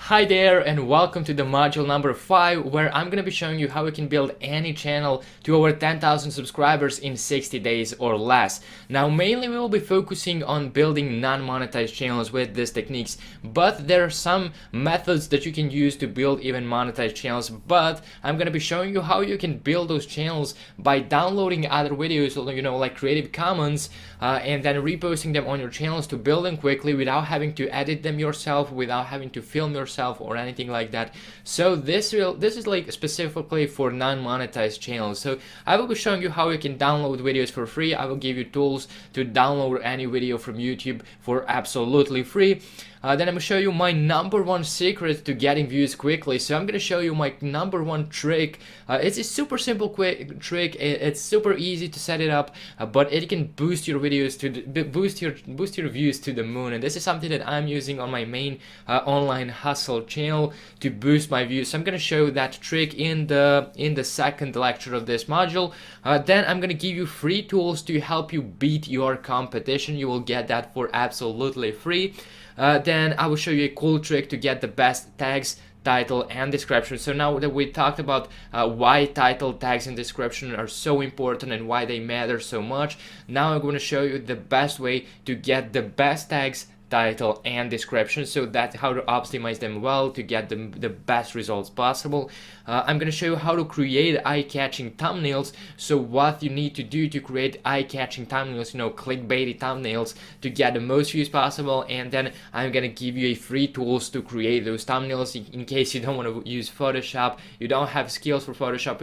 Hi there and welcome to the module number 5, where I'm going to be showing you how you can build any channel to over 10,000 subscribers in 60 days or less. Now mainly we will be focusing on building non-monetized channels with these techniques, but there are some methods that you can use to build even monetized channels. But I'm going to be showing you how you can build those channels by downloading other videos, like Creative Commons, and then reposting them on your channels to build them quickly without having to edit them yourself, without having to film yourself or anything like that. So this is like specifically for non-monetized channels. So I will be showing you how you can download videos for free. I will give you tools to download any video from YouTube for absolutely free. Then I'm going to show you my #1 secret to getting views quickly. So I'm going to show you my #1 trick. It's a super simple quick trick. It's super easy to set it up, but it can boost your videos to boost your views to the moon. And this is something that I'm using on my main online hustle channel to boost my views. So I'm going to show that trick in the second lecture of this module. Then I'm going to give you free tools to help you beat your competition. You will get that for absolutely free. Then I will show you a cool trick to get the best tags, title and description. So now that we talked about why title, tags and description are so important and why they matter so much, now I'm going to show you the best way to get the best tags, title and description, so that's how to optimize them well to get the best results possible. I'm going to show you how to create eye-catching thumbnails. So what you need to do to create eye-catching thumbnails, clickbaity thumbnails, to get the most views possible. And then I'm going to give you a free tools to create those thumbnails in case you don't want to use Photoshop, you don't have skills for Photoshop,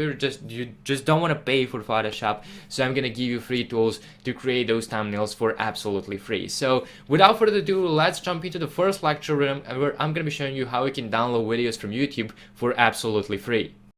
you just don't want to pay for Photoshop. So I'm going to give you free tools to create those thumbnails for absolutely free. So without further ado, let's jump into the first lecture where I'm going to be showing you how you can download videos from YouTube for absolutely free.